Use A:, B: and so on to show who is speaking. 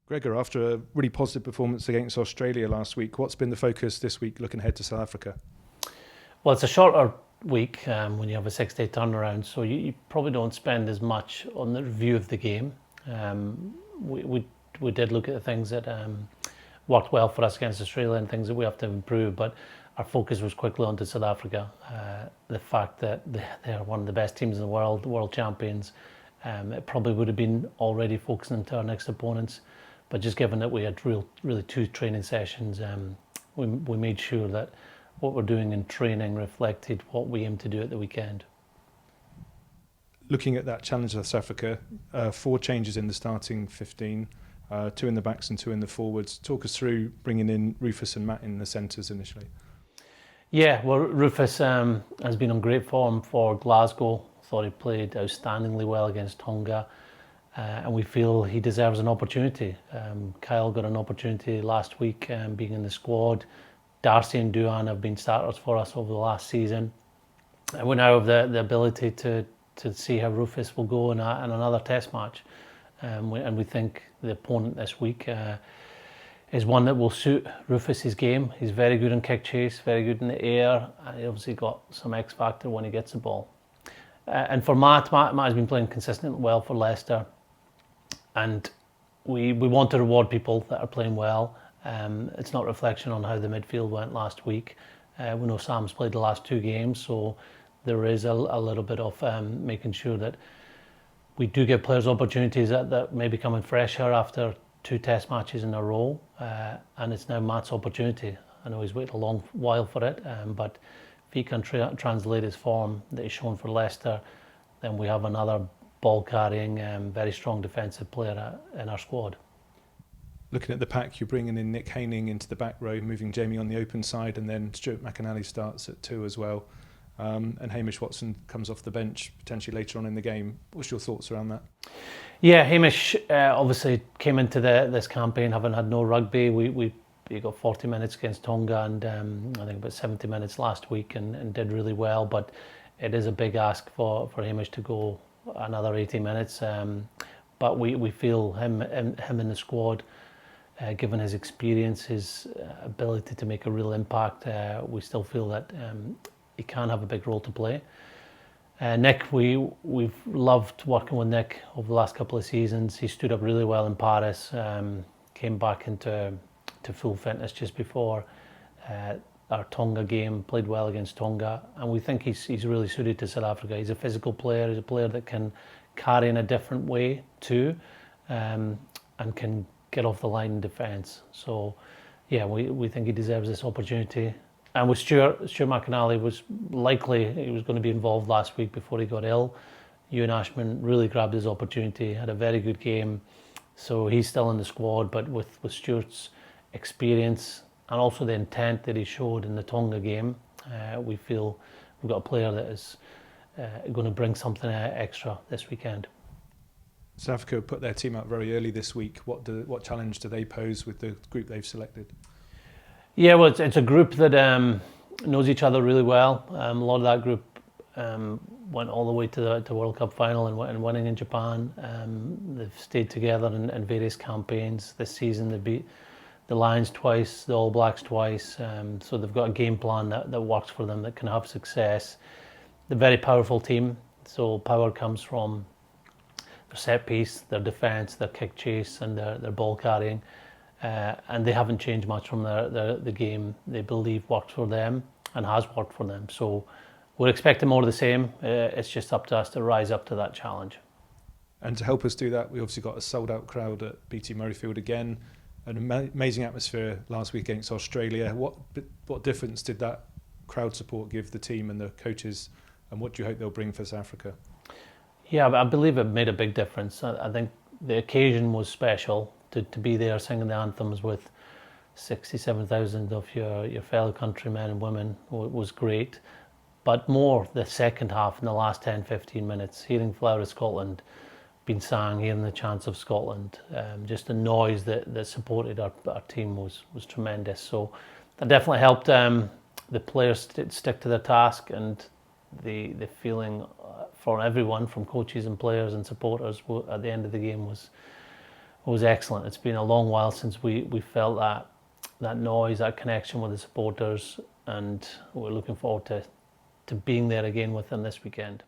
A: Gregor, after a really positive performance against Australia last week, what's been the focus this week looking ahead to South Africa?
B: Well, it's a shorter week when you have a 6-day turnaround, so you probably don't spend as much on the review of the game. We did look at the things that worked well for us against Australia and things that we have to improve, but our focus was quickly onto South Africa. The fact that they're one of the best teams in the world champions, it probably would have been already focusing into our next opponents, but just given that we had really two training sessions, we made sure that what we're doing in training reflected what we aim to do at the weekend.
A: Looking at that challenge of South Africa, 4 changes in the starting 15, 2 in the backs and 2 in the forwards. Talk us through bringing in Rufus and Matt in the centres initially.
B: Yeah, well, Rufus has been on great form for Glasgow. Thought he played outstandingly well against Tonga, and we feel he deserves an opportunity. Kyle got an opportunity last week being in the squad. Darcy and Duhan have been starters for us over the last season, and we now have the ability to see how Rufus will go in another test match, and we think the opponent this week is one that will suit Rufus's game. He's very good in kick chase, very good in the air, and he obviously got some X factor when he gets the ball. And for Matt has been playing consistently well for Leicester, and we want to reward people that are playing well. It's not a reflection on how the midfield went last week. We know Sam's played the last 2 games, so there is a little bit of making sure that we do give players opportunities that may be coming fresher after 2 test matches in a row, and it's now Matt's opportunity. I know he's waited a long while for it, but if he can translate his form that he's shown for Leicester, then we have another ball-carrying, very strong defensive player in our squad.
A: Looking at the pack, you're bringing in Nick Haining into the back row, moving Jamie on the open side, and then Stuart McAnally starts at 2 as well. And Hamish Watson comes off the bench potentially later on in the game. What's your thoughts around that?
B: Yeah, Hamish obviously came into this campaign having had no rugby. We got 40 minutes against Tonga and I think about 70 minutes last week and did really well, but it is a big ask for Hamish to go another 80 minutes. But we feel him in the squad, given his experience, his ability to make a real impact, we still feel that he can have a big role to play. Nick, we've loved working with Nick over the last couple of seasons. He stood up really well in Paris, came back into full fitness just before our Tonga game, played well against Tonga, and we think he's really suited to South Africa. He's a physical player, he's a player that can carry in a different way too, and can get off the line in defence. So yeah, we think he deserves this opportunity. And with Stuart McAnally, was likely he was going to be involved last week before he got ill. Ewan Ashman really grabbed his opportunity, had a very good game, so he's still in the squad. But with Stuart's experience and also the intent that he showed in the Tonga game, we feel we've got a player that is going to bring something extra this weekend.
A: South Africa put their team out very early this week. What challenge do they pose with the group they've selected?
B: Yeah, well, it's a group that knows each other really well. A lot of that group went all the way to the World Cup final and winning in Japan. They've stayed together in various campaigns this season. They beat the Lions twice, the All Blacks twice. So they've got a game plan that works for them, that can have success. They're a very powerful team. So power comes from their set piece, their defence, their kick chase, and their ball carrying. And they haven't changed much from the game they believe works for them and has worked for them. So we're expecting more of the same. It's just up to us to rise up to that challenge.
A: And to help us do that, we obviously got a sold-out crowd at BT Murrayfield again. An amazing atmosphere last week against Australia. What difference did that crowd support give the team and the coaches, and what do you hope they'll bring for South Africa?
B: Yeah, I believe it made a big difference. I think the occasion was special. To be there singing the anthems with 67,000 of your fellow countrymen and women was great. But more the second half, in the last 10-15 minutes, hearing Flower of Scotland being sang, hearing the chants of Scotland, just the noise that supported our team was tremendous. So that definitely helped the players stick to their task, and the feeling for everyone, from coaches and players and supporters, at the end of the game was excellent. It's been a long while since we felt that noise, that connection with the supporters, and we're looking forward to being there again with them this weekend.